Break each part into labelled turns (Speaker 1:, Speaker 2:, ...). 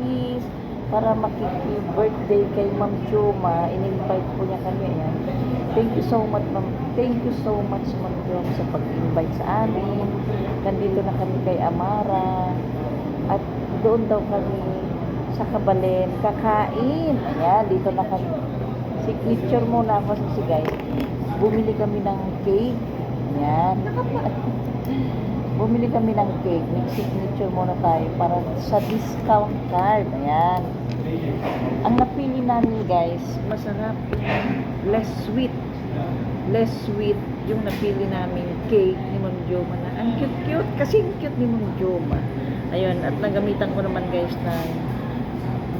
Speaker 1: Paris para makiki-birthday kay Ma'am Joma. In-invite po niya kami. Ayan. Thank you so much, Ma'am. Thank you so much, Ma'am Joma, sa pag-invite sa amin. Nandito na kami kay Amara. At doon daw kami sa Kabalen kakain. Ayan, dito na kami. Signature muna ako sa guys. Bumili kami ng cake. Ayan. Bumili kami ng cake. Mag-signature muna tayo para sa discount card. Ayan. Ang napili namin guys, masarap. Less sweet. Less sweet yung napili namin cake ni Ma'am Joma na ang cute-cute. Kasi cute ni Ma'am Joma. Ayun. At nagamitan ko naman guys ng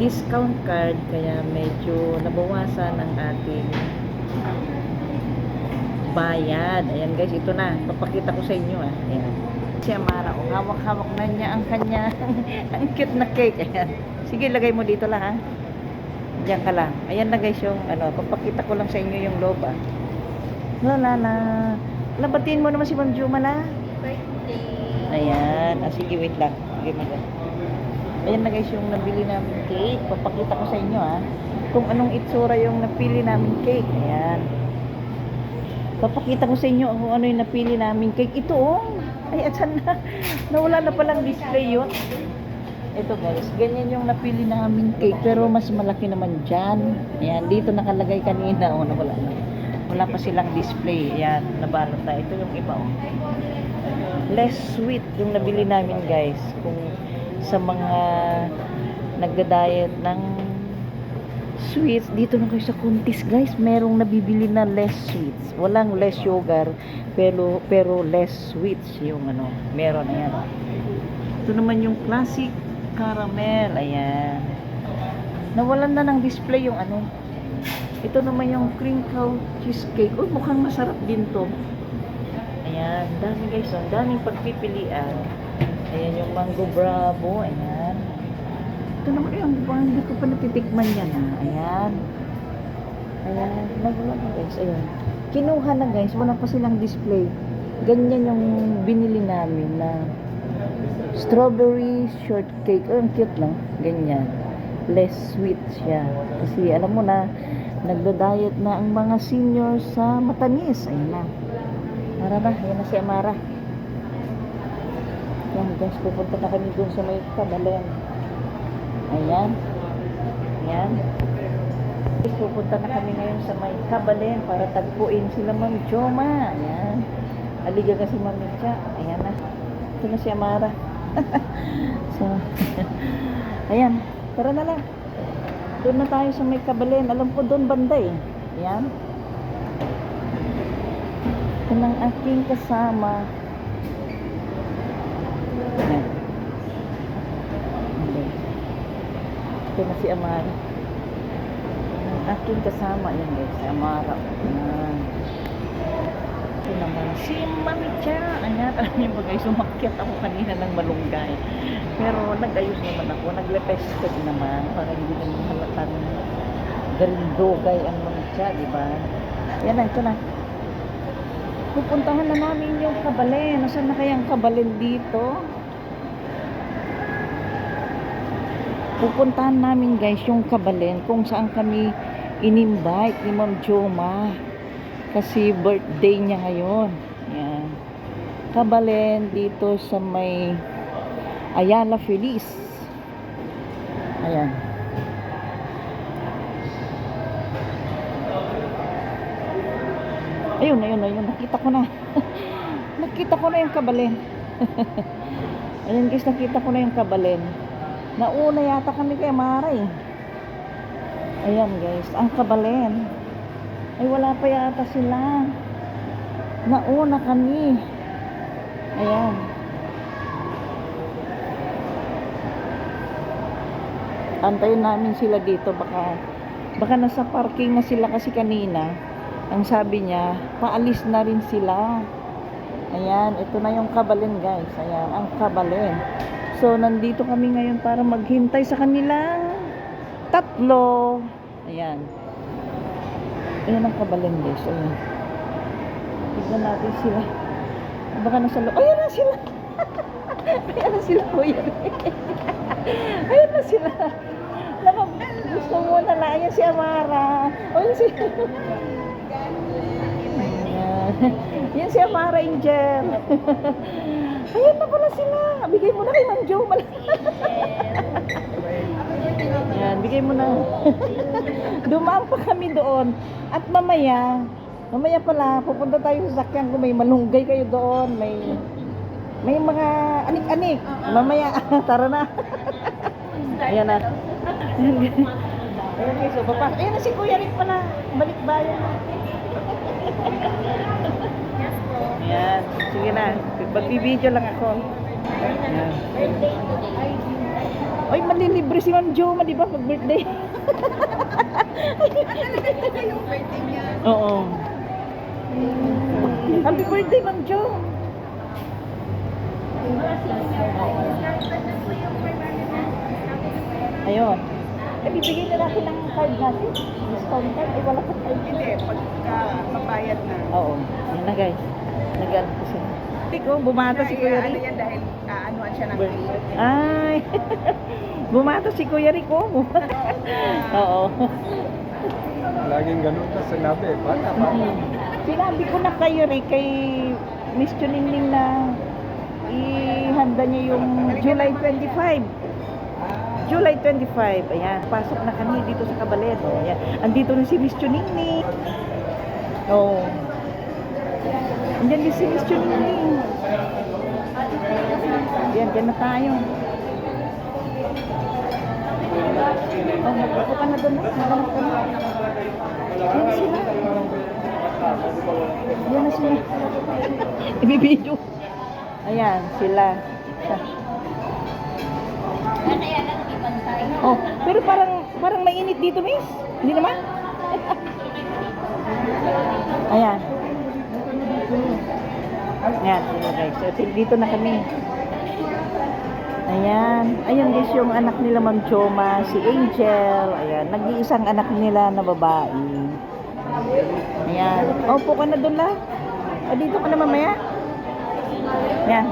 Speaker 1: discount card. Kaya medyo nabawasan ang ating bayad. Ayan guys, ito na. Papakita ko sa inyo ah. Ayan. Si Amara, oh, hawak-hawak na niya ang kanya ang cute na cake. Ayan. Sige, lagay mo dito lang ha. Diyan ka lang. Ayan na guys yung ano, papakita ko lang sa inyo yung loob ah. Lalala. Labatiin mo naman si Ma'am Joma na.
Speaker 2: Birthday.
Speaker 1: Ayan. Ah, sige, wait lang. Sige, ayan na guys yung nabili namin cake. Papakita ko sa inyo ah. Kung anong itsura yung napili namin cake. Ayan. Papakita ko sa inyo kung ano yung napili namin cake. Ito oh. Ay, asan na? Nawala na palang display yun. Ito guys, ganyan yung napili namin cake. Pero mas malaki naman dyan. Ayan, dito nakalagay kanina. Oh, nawala na. Wala pa silang display. Ayan, nabalot na. Ito yung iba oh. Less sweet yung nabili namin guys. Kung sa mga nagda-diet ng sweets, dito na kayo sa Kuntis guys, merong nabibili na less sweets. Walang less sugar, pero less sweets yung ano, meron. Ayan. Ito naman yung classic caramel. Ayan. Nawalan na ng display yung ano. Ito naman yung crinkle cheesecake. Oh, mukhang masarap din to. Ayan, dami guys, oh, daming pagpipilian. Ayan yung mango bravo. Ayan. Ito naman yung hindi ko pa natitikman yan ha. Ayan. Ayan. Nagula na guys. Ayan. Kinuha na guys. Wala pa silang display. Ganyan yung binili namin na strawberry shortcake. Oh, ang cute lang. Ganyan. Less sweet siya. Kasi alam mo na, nagda-diet na ang mga seniors sa matamis. Ayan na. Mara na. Ayan na si Amara. Ayan guys. Pupunta na kami dun sa may Kabalen. Ayan. Ayan. Pupunta na kami ngayon sa may Kabalen para tagpuin sila Ma'am Joma. Ayan. Aliga kasi Ma'am Mitya. Ayan na. Ito na si Amara. So, ayan. Tara na lang. Doon na tayo sa may Kabalen. Alam ko doon banda eh. Ayan. Ito ng aking kasama. Ayan. Ito na si Amara. Ang aking kasama. Yan guys, si Amara. Ayan. Ito naman si Mami Cha. Ayan, alam niyo ba guys, umakyat ako kanina ng malunggay. Pero nag-ayos naman ako. Naglepested naman para hindi naman halatang garindogay ang Mami Cha, diba? Yan na, ito na. Pupuntahan na namin yung Kabalen. Nasaan na kayang Kabalen dito? Pupuntahan namin guys yung Kabalen kung saan kami in-invite ni Ma'am Joma kasi birthday niya ngayon. Ayan. Kabalen dito sa may Ayala Feliz. Ayan. Ayun. Nakita ko na. Nakita ko na yung Kabalen. Ayan guys, nakita ko na yung Kabalen. Nauna yata kami kay Amara eh. Ayan guys, ang Kabalen. Ay wala pa yata sila. Nauna kami. Ayan. Antayin namin sila dito. Baka nasa parking na sila kasi kanina. Ang sabi niya, paalis na rin sila. Ayan, ito na yung Kabalen guys. Ayan, ang Kabalen. So, nandito kami ngayon para maghintay sa kanilang tatlo. Ayan. Ayan ang Kabalen guys. Ayan. Tignan natin sila. Baka nasa loob. Ayan na sila. Ayan na sila kuya. Ayun na sila. Alam mo, gusto mo na lang. Ayan si Amara. O, yun si... Ayan. Yan si Amara Angel. Ayan na pala sila. Bigay mo na kay Ma'am Jo. Ayan, bigay mo na. Dumaan pa kami doon. At mamaya pala, pupunta tayo sa sakyan ko. May malunggay kayo doon. May mga anik-anik. Mamaya, tara na. Ayan na. Ayan guys, so papa. Ayan na si Kuya Rick pala. Balik bayan na. Ayan, sige na. Magbibideo lang ako. Ayan.
Speaker 2: Birthday today.
Speaker 1: Ay, malilibre si Ma'am Jo, di ba? Pag-birthday.
Speaker 2: Yung birthday niya.
Speaker 1: Oo. Happy birthday, Ma'am Jo. Ayun. Eh, bibigyan na natin ng card natin. Discount card. Eh, wala pa card.
Speaker 3: Hindi, pagka mabayad na.
Speaker 1: Oo. Yan na, guys. Nag-ano ko siya. Tiko, bumata si Kuya
Speaker 3: Ano
Speaker 1: Rick.
Speaker 3: yan dahil aanuhan siya ng cake.
Speaker 1: Ay. Bumata si Kuya Rick, oh. Oo.
Speaker 4: Laging ganun ka sinabi. Bata, bata.
Speaker 1: Sinabi ko na kayo Rick, kay Miss Chuningning na ihanda niya yung July 25. July 25. Ayan, pasok na kami dito sa Cabalet. Ayan. Andito na si Miss Chuningning. Oh. Andiyan din si Miss Chuningning. Ayan, dyan na tayo. Oh, magpupo ka na doon. Maghanap ka na. Ayan sila. Ayan na sila. Ibibidyo. Ayan, sila.
Speaker 2: Kaya lang di pantay.
Speaker 1: Oh, pero parang mainit dito, miss. Hindi naman? Ayan. Ayan, sila guys. So, dito na kami. Ayan. Ayan guys, yung anak nila Ma'am Choma, si Angel. Ayan, nag-iisang anak nila na babae. Ayan. Opo ka na doon la. O, dito ka na mamaya. Ayan.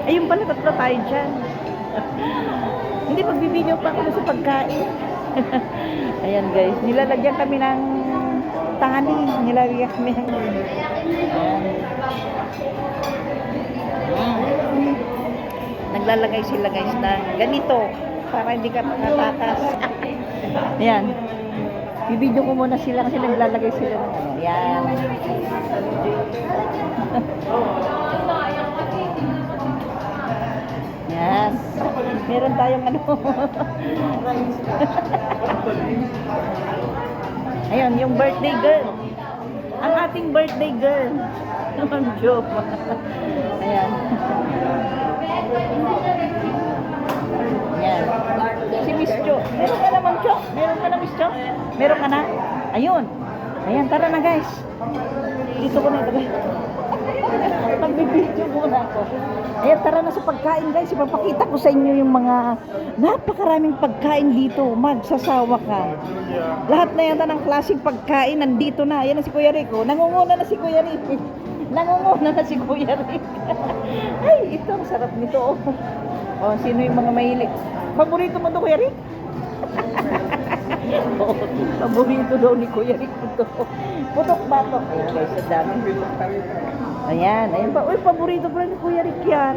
Speaker 1: Ayun pala, tatlo tayo dyan. Hindi, magbibideo pa ako sa pagkain. Ayan guys, nilalagyan kami ng tani. Nilalagyan kami ng... Naglalagay sila guys ng ganito para hindi ka nakatakas. Ayan. Bibideo ko muna sila kasi naglalagay sila ng ano. Ayan. Yan. Meron tayong ano. Ayun, yung birthday girl. Ang ating birthday girl. Ma'am Jo. Ayan. Ayan. Si Miss Jo. Meron ka na, Ma'am Jo? Meron ka na, Miss Jo? Meron ka na? Ayun. Ayan, tara na guys. Dito ko na ito. Magbibideo muna ako. Ayan, tara na sa pagkain guys. Ipapakita ko sa inyo yung mga napakaraming pagkain dito. Magsasawa ka. Lahat na yata ng klaseng pagkain nandito na. Ayan na si Kuya Rick. Oh. Nangunguna na si Kuya Rick. Nangunguna na si Kuya Rick. Ay, ito. Ang sarap nito. Oh, sino yung mga mahilig? Paborito mo to, Kuya Rick? Oh, paborito daw ni Kuya Rick ito. Putok-batok. Ayan guys, ang dami. Ayan, ayan pa. Uy, paborito pala ni Kuya Rick yan.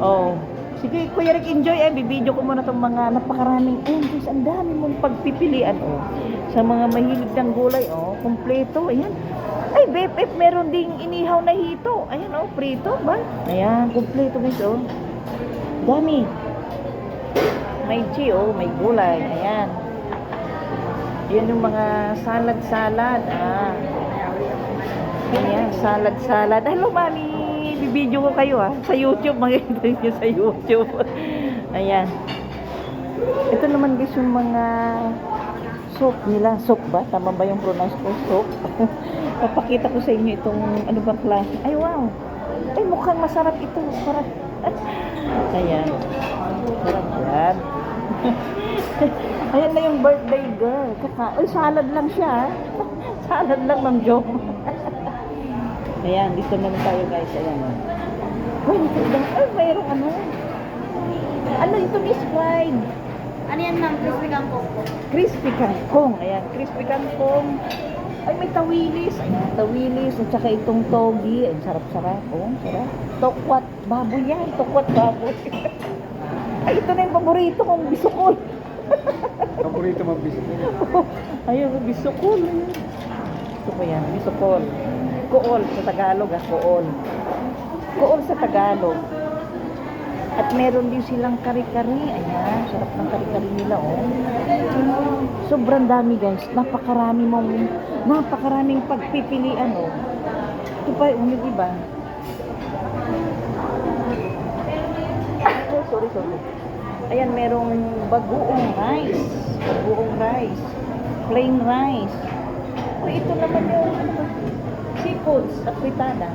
Speaker 1: Oh. Sige, Kuya Rick, enjoy. Bibideo ko muna itong mga napakaraming. Ayan guys, ang dami mong pagpipilian. Oh. Sa mga mahilig ng gulay. Oh, kompleto. Ayan. Ay, BFF, meron ding inihaw na hito. Ayan, oh, prito ba? Ayan, kompleto guys, oh. Dami. May chi, oh, may gulay. Ayan. Yan yung mga salad-salad. Ah. Ayan, salad-salad. Hello, mami. Bibideo ko kayo, ha. Sa YouTube. Makikita nyo sa YouTube. Ayan. Ito naman guys yung mga soup nila. Soup ba? Tama ba yung pronounce ko? Soup. Papakita ko sa inyo itong ano bang klase. Ay, wow. Ay, mukhang masarap ito. Sarap. Ayan. Sarap yan. Ayan na yung birthday girl. Ay, salad lang siya. Salad lang, Ma'am Jo. Ayan, dito naman tayo guys. Ayan. Uy, ay, mayroong ano. Ano ito, Miss Pride?
Speaker 2: Ano yan ma'am? Crispy kangkong po.
Speaker 1: Crispy kangkong. Ayan, crispy kangkong. Ay, may tawilis. Ayan, tawilis. At saka itong togi. Ay, sarap-sarap. Oh, sarap. Tokwat. Baboy yan. Tokwat baboy. Ay, ito na yung paborito kong bisukol.
Speaker 4: Paborito mo biscuit.
Speaker 1: Ayun, bisukol. Gusto ko yan, bisukol. Kool sa Tagalog, kool. Kool sa Tagalog. At meron din silang kari-kari. Ayan, sarap ng kari-kari nila, oh. Sobrang dami, guys. Napakaraming pagpipilian, oh. Ito pa, yung iba. Oh, sorry. Ayan, merong bagoong rice. Bagoong rice. Plain rice. Oh, ito naman yung seafoods apritada.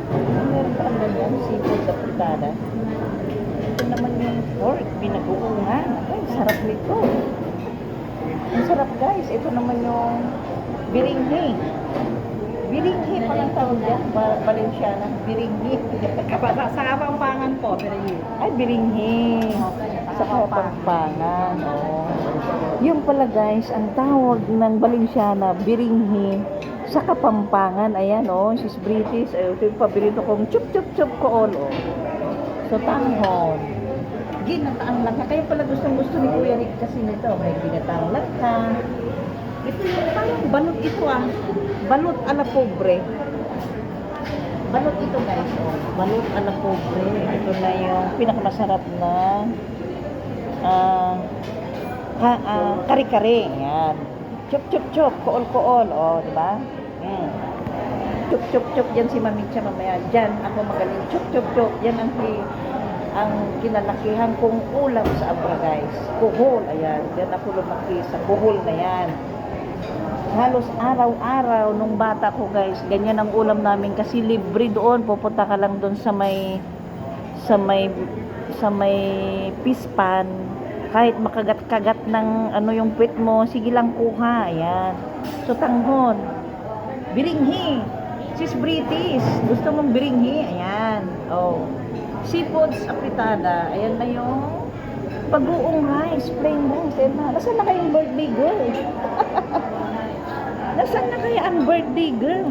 Speaker 1: Meron pa ang ganyan, seafoods apritada. Ito naman yung pork, binagoongan. Ay, sarap nito. Ang sarap, guys. Ito naman yung biringhi. Biringhi palang tawag yan. Valenciana. Biringhi.
Speaker 3: Sa Kapampangan po, pero yun.
Speaker 1: Ay, biringhi. Sa Kapampangan. Oh. Yung pala, guys, ang tawag ng Valenciana, biringhi. Sa Kapampangan. Ayan, oh. She's British. Ito yung paborito kong chup kool, oh. So, tanghon. Ginataang langka. Kaya pala gusto ni Kuya Rick kasi nito. May ginataang langka. Ito yung parang balot ito, ah. Balot a la pobre. Balot ito, guys. Oh. Balot a la pobre. Ito na yung pinakamasarap na kari-kari. Yan. Chup. Kool. Oh, di ba? Chup. Yan si Mamicha mamaya. Diyan ako magaling. Chup. Yan ang kinalakihan kong ulam sa Abra, guys. Kuhol. Ayan. Diyan ako lumaki sa kuhol na yan. Halos araw-araw nung bata ko, guys, ganyan ang ulam namin kasi libre doon. Pupunta ka lang doon sa may pispan. Kahit makagat-kagat ng ano yung puwet mo, sige lang kuha. Ayan. So, tanghon. Biringhi. She's British. Gusto mong biringhi? Ayan. Oh. Seafoods apritada. Ayan na yung bagoong rice. Plain rice. Ayan na. Nasaan na kayong birthday girl? Nasaan na kaya ang birthday girl?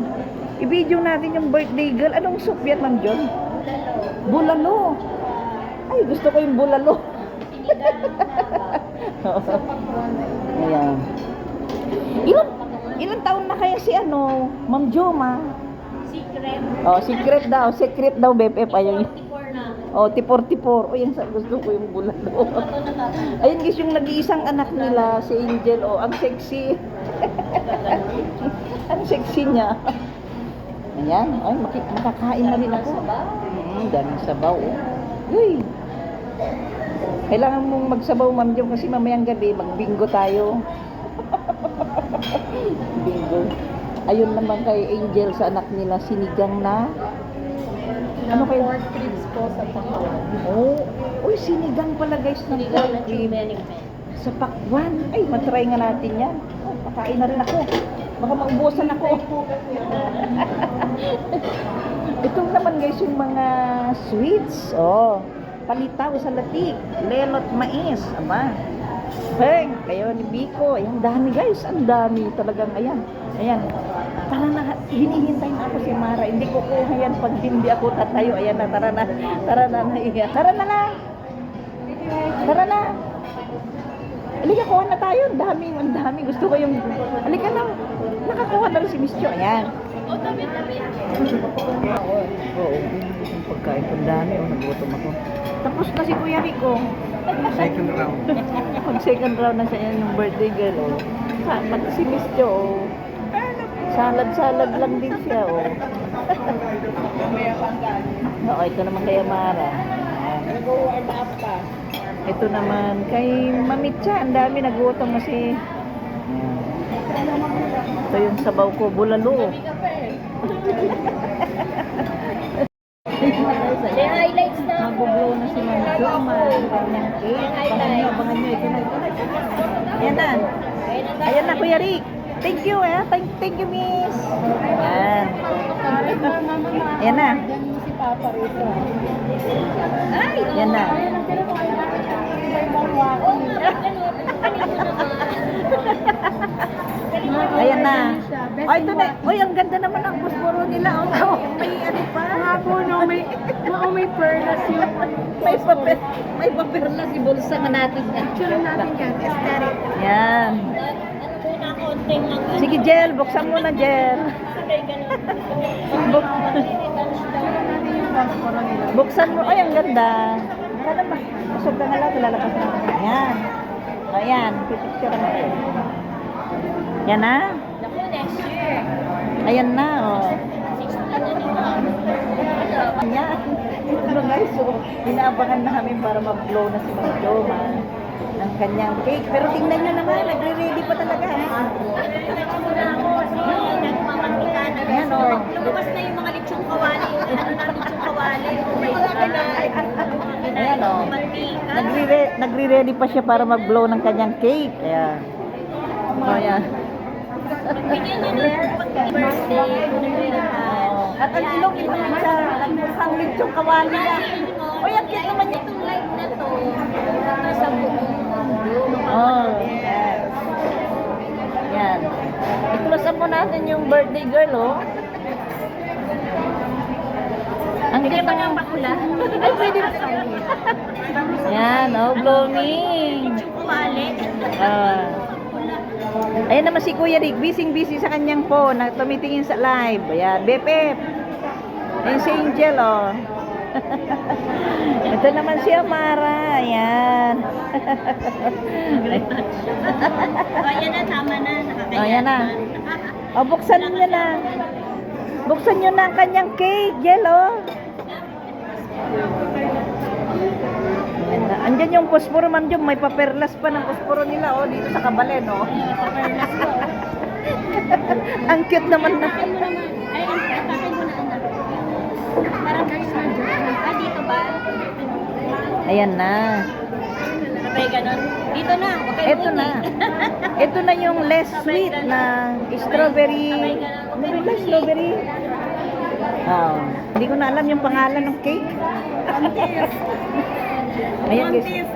Speaker 1: I-video natin yung birthday girl. Anong soup yan, Ma'am John? Bulalo. Ay, gusto ko yung bulalo. Ayan. Ilan taon na kaya si Ma'am Joma?
Speaker 2: Secret.
Speaker 1: Oh, secret daw, BFF. Ayun.
Speaker 2: 44 na.
Speaker 1: Oh, 44. Oh, yan gusto ko yung bulalo. Ayun guys, yung nag-iisang anak nila, si Angel. Oh, ang sexy. Ang sexy niya. Ayan. Ay, makakain na rin ako. Daming sabaw. Uy. Kailangan mong magsabaw, Ma'am Jom, kasi mamayang gabi, mag-bingo tayo. Bingo. Ayun naman kay Angel sa anak nila, sinigang na. Ano kayo?
Speaker 2: Pork ribs po sa Pakawan.
Speaker 1: Oh, uy, sinigang pala, guys, ng
Speaker 2: Sinigang na
Speaker 1: pork rib.
Speaker 2: chumening.
Speaker 1: Sa pakwan. Ay, matry nga natin yan. Oh, pakain na rin ako. Baka maubusan ako. Ito naman, guys, yung mga sweets. Oh, palitaw sa latik. Lelot mais. Aba. Hey, kayo ni Biko. Ayan, dami, guys. Ang dami talagang. Ayan. Parang hinihintay na ako si Mara. Hindi ko kuha yan pag hindi ako tatayo. Ayan na, tara na. Tara na. Halika, kuha na tayo. Ang dami. Gusto ko yung... Halika lang. Nakakuha na rin si Miss Jo. Ayan.
Speaker 2: O, tabi.
Speaker 1: Oo. Yung pagkain ko. Ang dami. Nagutom ako. Tapos na si Kuya Rico.
Speaker 4: Second round.
Speaker 1: Pag second round na siya yung birthday girl. Oh. Pati si Miss Jo. Oh. Salad lang din siya. Oh.
Speaker 3: Mamaya pang galing.
Speaker 1: Oo, ito naman kay Mara.
Speaker 3: Nag-warm up pa.
Speaker 1: Ito naman kay Mamitsa. Ang dami nagutom kasi. Ito yung sabaw ko, bulalo.
Speaker 2: May highlights na.
Speaker 1: Magbublo na si Ma'am Joma. Kanyang cake. Abangan nyo. Ito na. Ayan na. Ayan na, Kuya Rick. Thank you, Thank you, Miss. Ayan. Ayan na.
Speaker 3: Si Papa rito.
Speaker 1: Ayan na.
Speaker 3: hawakan.
Speaker 1: Ayan na.
Speaker 3: Best
Speaker 1: Ay, ito
Speaker 3: in
Speaker 1: na.
Speaker 3: what?
Speaker 1: Uy, ang ganda naman ang pusporo nila. Oh, may ano pa.
Speaker 3: Kahapon, no, may perlas yung
Speaker 1: May papel na si bulsa nga natin yan.
Speaker 3: picture natin yan. Aesthetic.
Speaker 1: Yan.
Speaker 2: Ano muna, konting lang.
Speaker 1: Sige, Jel. Buksan mo na, Jel.
Speaker 2: Sabay ganun.
Speaker 3: Picture natin yung phosphoro nila.
Speaker 1: Buksan mo. Ay, ang ganda. Wala ba? Busog ka nga lang. Lalabas na. Yan. Ayan. Pipicture na. Yan na.
Speaker 2: Naku, next year.
Speaker 1: Ayan na, oh.
Speaker 2: 16 na naman.
Speaker 1: Yan. Ito guys, so, inaabangan namin para mag-blow na si Mang Joma ng kanyang cake. Pero tingnan nyo naman, nagre-ready pa talaga.
Speaker 2: Muna ako, nagmamantika na.
Speaker 1: Ayan, oh.
Speaker 2: Lumabas na yung mga litsong kawali. Ano na litsong kawali? Oh my God.
Speaker 1: Ayan, oh.
Speaker 2: Mantika.
Speaker 1: Nagre-ready pa siya para mag-blow ng kanyang cake. Ayan. Oh, ayan.
Speaker 2: Bigyan niyo na pag-birthday.
Speaker 1: At ang ilong ito siya, ang mukhang litsong kawali niya.
Speaker 2: O yan, kaya naman itong light na to. Nasa buong mundo.
Speaker 1: Oh, yes. Yan. I-close up mo natin yung birthday girl, oh. Ang
Speaker 2: Bigyan
Speaker 1: cute
Speaker 2: pa ng
Speaker 1: ng
Speaker 2: bakula.
Speaker 1: Ay, pwede ba? Yan, oh, blooming.
Speaker 2: Litsong kawali.
Speaker 1: Ah. Ayan naman si Kuya Rick, busy sa kanyang phone, na tumitingin sa live. Ayan, Bepep. Ayan si Angel, oh. Ito naman si Amara. Ayan.
Speaker 2: O yan na, tama na. Nakakaya.
Speaker 1: Oh, yan na. Oh, buksan nyo na. Buksan nyo na ang kanyang cake, Jello. Andyan yung posporo, Ma'am Jom. May paperlas pa ng posporo nila, oh, dito sa kabalen, oh. Ang cute naman na.
Speaker 2: Takin mo naman. Ay, takin mo na, anak. Parang guys na dyan. Ah, dito ba?
Speaker 1: Ayan na.
Speaker 2: Sabay ganun. Dito na. Okay,
Speaker 1: Ito na. Ito na yung less sweet na strawberry. Ano ba yung strawberry? Oh, hindi ko na alam yung pangalan ng cake. Ayan guys.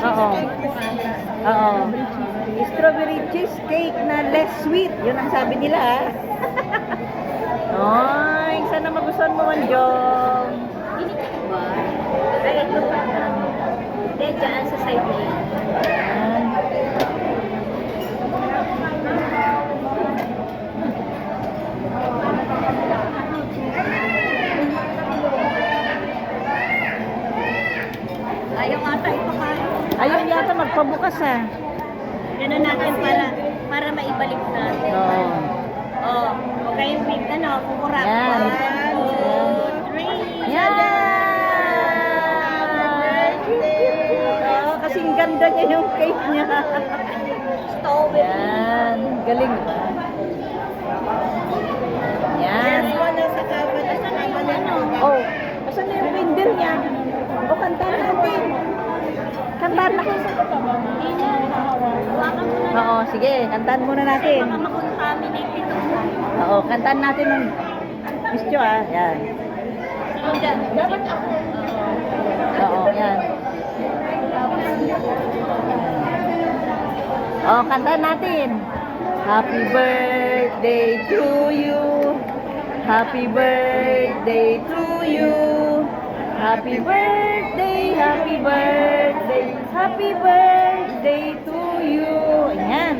Speaker 1: Oo. Oo. Strawberry cheesecake na less sweet. Yun ang sabi nila, ha? Oy, sana magustuhan mo, Manjong.
Speaker 2: ba? Ay, ito pa. Hindi, dyan sa side na yan.
Speaker 1: Ayan.
Speaker 2: Ayaw ata ipakain.
Speaker 1: Ayun yata magpabukas, ha?
Speaker 2: Ganun natin para maibalik natin.
Speaker 1: Oo.
Speaker 2: Oh, okay, big ano, kukurap.
Speaker 1: Yan.
Speaker 2: 1, 2, 3.
Speaker 1: Yan! Oh, kasing ganda niya yung cake niya.
Speaker 2: Strawberry.
Speaker 1: Yan. Galing ba? Yan.
Speaker 2: Sa kaban ano?
Speaker 1: Oh, asan na yung candle niya? O, kantahan natin. Kantahan na kayo.
Speaker 2: Hindi na. Hawakan mo na.
Speaker 1: Oo, sige. Kantahan muna natin.
Speaker 2: Baka makontaminate ito.
Speaker 1: Oo, kantahan natin ng Miss Jo, ah. Yan.
Speaker 2: Sige, dapat ako.
Speaker 1: Oo, yan. Oh, kantahan natin. Happy birthday to you. Happy birthday to you. Happy birthday, happy birthday, happy birthday to you. Ayan.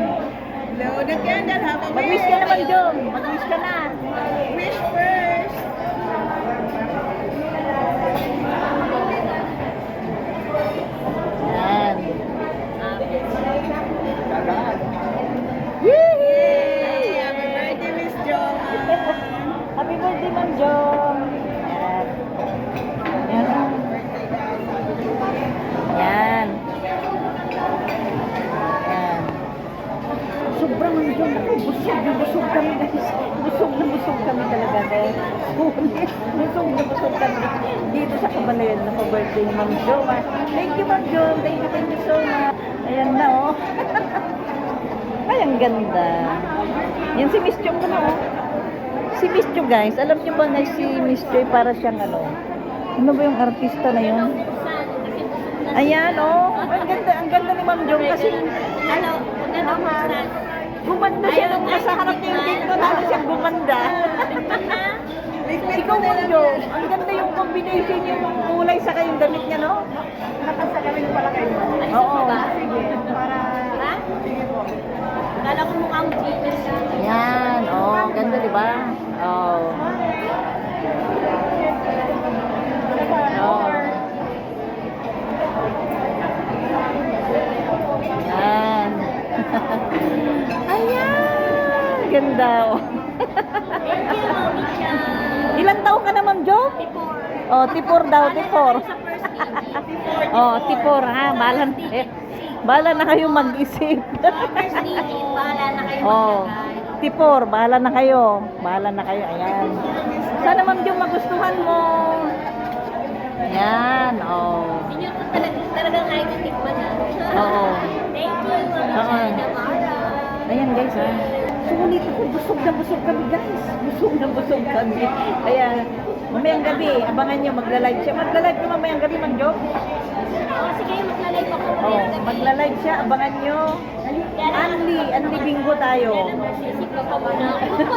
Speaker 3: Blow the candle, have a
Speaker 1: Mag-wish ka naman, Jom. Mag-wish ka na.
Speaker 3: wish first.
Speaker 1: Ayan.
Speaker 3: Yay! Happy birthday, Miss Joma.
Speaker 1: Happy birthday, Ma'am Jom. Ayan. Ayan. Ayan. Ayan. Sobrang Ma'am Jom. Busog kami guys. Busog kami talaga guys. Busog kami. Dito sa Kabalayan na pa-birthday ni Ma'am Jom. Thank you, Ma'am Jom. Thank you so much. Ayan na, oh. Ay, ang ganda. Yan si Miss Chong ko na, oh. Si Miss Chong, guys. Alam niyo ba na si Miss Joy para siyang ano? Ano ba yung artista na yun?
Speaker 2: Buksan, kasi busog na.
Speaker 1: Ayan, oh. Ang ganda ni Ma'am Jong kasi
Speaker 2: Ano, maganda mo sa...
Speaker 1: gumanda siya nung nasa harap niya yung cake ko, tapos siya gumanda. Ikaw, Ma'am Jong, ang ganda yung combination yung kulay sa kayong damit niya, no?
Speaker 3: Nakasalamin pala kayo.
Speaker 1: Oo.
Speaker 3: Sige, para...
Speaker 2: Ha?
Speaker 3: Sige po.
Speaker 2: Kala ko mukhang genius.
Speaker 1: Yan, oh, ang ganda, di ba? Oh. Oh. Yan. Ayan, ganda, oh.
Speaker 2: Thank you, Mami Chan.
Speaker 1: Ilang taon ka na, Ma'am Jo?
Speaker 2: Tipor.
Speaker 1: Oh, tipor daw, tipor.
Speaker 2: Sa first meeting.
Speaker 1: Oh, tipor ha, bahala na kayo mag-isip.
Speaker 2: First meeting, bahala na kayo
Speaker 1: Oh,
Speaker 2: maglagay.
Speaker 1: tipor, bahala na kayo. Bahala na kayo, ayan. Sana Ma'am Jo magustuhan mo. Ayan, oh.
Speaker 2: Hindi nyo ito talagang ayaw ko tikman ha.
Speaker 1: Oo.
Speaker 2: Thank you, Mami
Speaker 1: Oo.
Speaker 2: Chan. Namara.
Speaker 1: Ayan guys ha. Sulit ako, busog na busog kami guys. Busog na busog kami. Kaya, mamayang gabi, abangan nyo, magla-live siya. Magla-live ka mamayang gabi, Ma'am Jo?
Speaker 2: Oh, sige, maglalay pa ko.
Speaker 1: Oh, magla-live siya, abangan nyo. Anli bingo tayo.
Speaker 2: Nagsisip ka pa muna ako.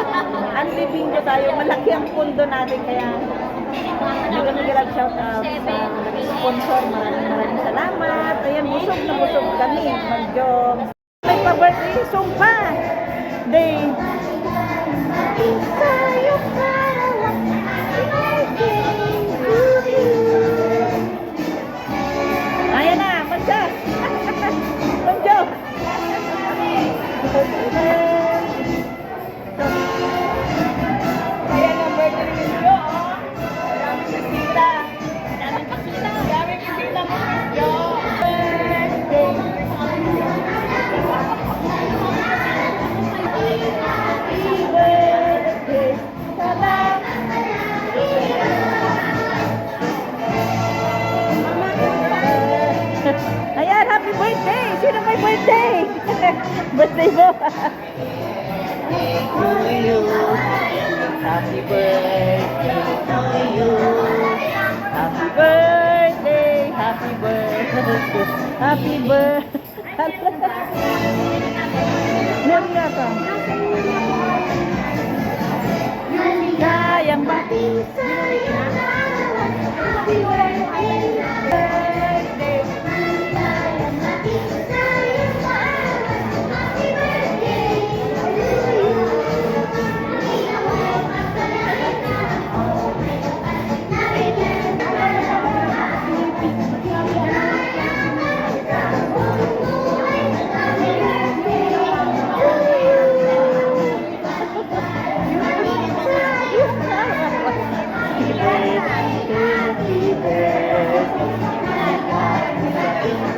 Speaker 1: Anli bingo tayo. Malaki ang pundo natin, kaya hindi kami galag shout out sa sponsor. Maraming salamat. Ayan, busog na busog kami, Ma'am Jo. May pa-birthday, sumpa. Day. Sa'yo karawang birthday to you. Ayan na, Manja. Manja.
Speaker 3: Ayan ang birthday ni Miss Jo, oh. Maraming bisita.
Speaker 2: Daming pasita.
Speaker 3: Maraming bisita mo, Miss Jo.
Speaker 1: Ayan, happy birthday! Sino may birthday? Birthday mo? To you. Happy birthday to you. Happy birthday, happy birthday, happy birthday. Meron nga ka. Kayang bati sa'yo. Happy birthday.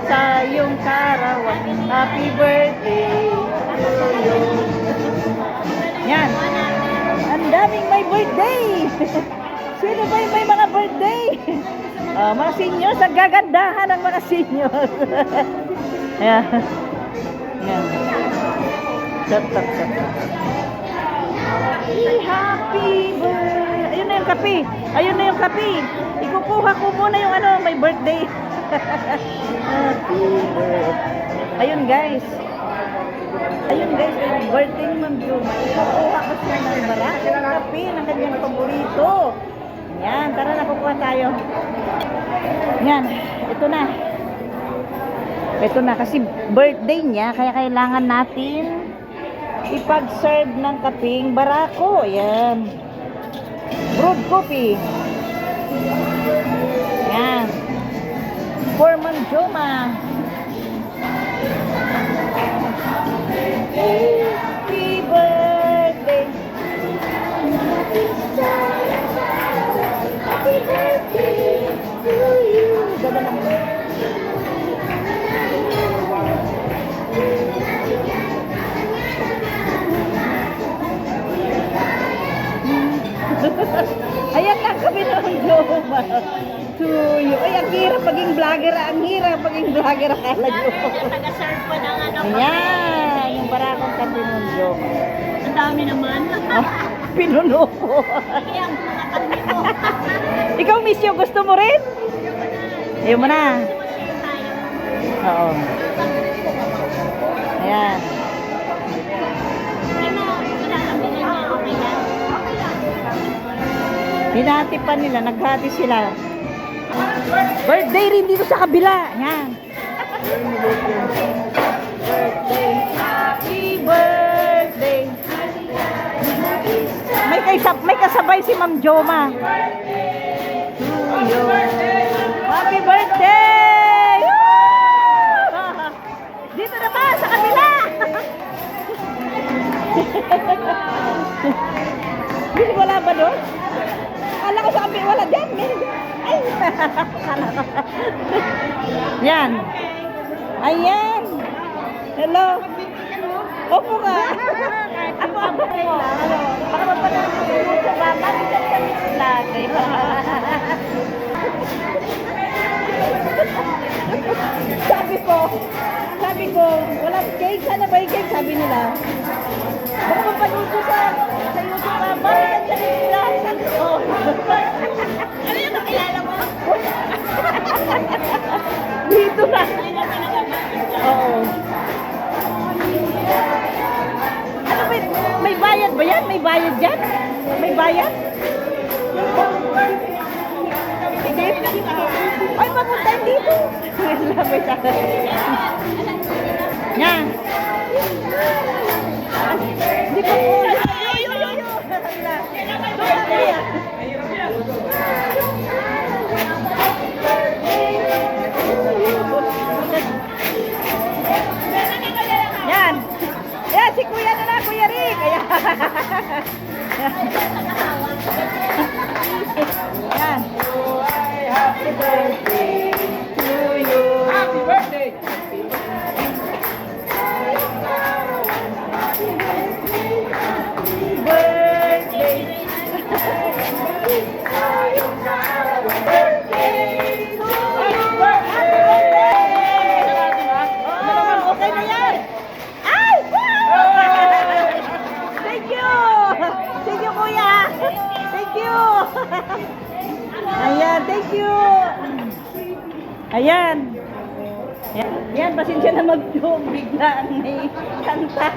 Speaker 1: Sa iyong kaarawan, happy birthday to you. Yan. Ang daming may birthday. Sino ba yung may mga birthday? Mga seniors, ang gagandahan ng mga seniors. Ayan. Yan. Shut up, shut up. Happy birthday. Ayun na yung kape. Ayun na yung kape. Ikukuha ko muna yung ano, may birthday. Happy birthday. Ayun guys. Ayun guys, yung birthday ni Ma'am Jo. Ikukuha ko siya ng maraming kape ng kanyang paborito. Yan, tara na, kukuha tayo. Yan, ito na. Ito na, kasi birthday niya, kaya kailangan natin ipag-serve ng kaping barako. Yan. Brewed coffee. Yan. For Ma'am Joma. Happy birthday. Happy birthday to you. Ganda naman. Ayan lang kami ng Joma. To you. Ay, ang hirap paging vlogger. Ang hirap paging vlogger. Akala nyo.
Speaker 2: Taga-serve pa ng ano.
Speaker 1: Ayan. Yung barakong kape ng Joma.
Speaker 2: Ang dami naman.
Speaker 1: Pinuno ko.
Speaker 2: Kaya ang mga kape ko.
Speaker 1: Ikaw, Miss Yo, gusto mo rin? Ayaw mo na. Oo. Ayan.
Speaker 2: Hindi mo, kinakabihan niya, okay lang? Okay lang.
Speaker 1: Hinati pa nila, naghati sila. Birthday rin dito sa kabila. Ayan. Happy birthday. May kasabay si Ma'am Joma. To you. Happy birthday! Woo! Dito na ba sa kabila? Hindi wala ba doon? Akala ko sa kabila wala dyan. Ay! Akala ko. Yan. Ayan. Hello. Opo ka. Ako. Baka mapanood ko yung YouTube. Bakit dyan kami lagi? Sabi ko, walang cake. Sana ba yung cake? Sabi nila. Baka mapanood ko sa YouTube. Bakit dyan kami lagi? Sabi ko.
Speaker 2: Ano yung kakilala mo?
Speaker 1: Dito na. Oo. Ano ba? May bayad ba yan? May bayad dyan? May bayad? Hindi? Ay, papunta dito. Sabi sa yan. Hindi ko po. Yan. Yan, si Kuya na lang, Kuya Rick. Ayan. Yan. Happy birthday to you.
Speaker 4: Happy birthday!
Speaker 1: Okay na yan. Ay! Thank you! Thank you, Kuya! Thank you! Ayan, thank you! Ayan. Yan, pasensya na mag-joke. Biglaan may kanta.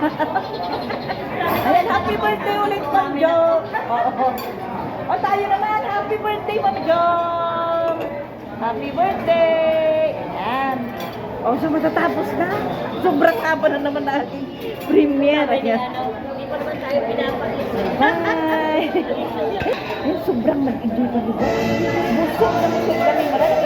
Speaker 1: Ayan, happy birthday ulit, Ma'am Jo. Oo. O, tayo naman. Happy birthday, Ma'am Jo. Happy birthday. Ayan. O, so matatapos na. Sobrang haba na naman na ating premiere. Ayan.
Speaker 2: Hindi pa naman tayo pinapalit.
Speaker 1: Bye. Ay, sobrang nag-enjoy kami. Busog na busog kami. Maraming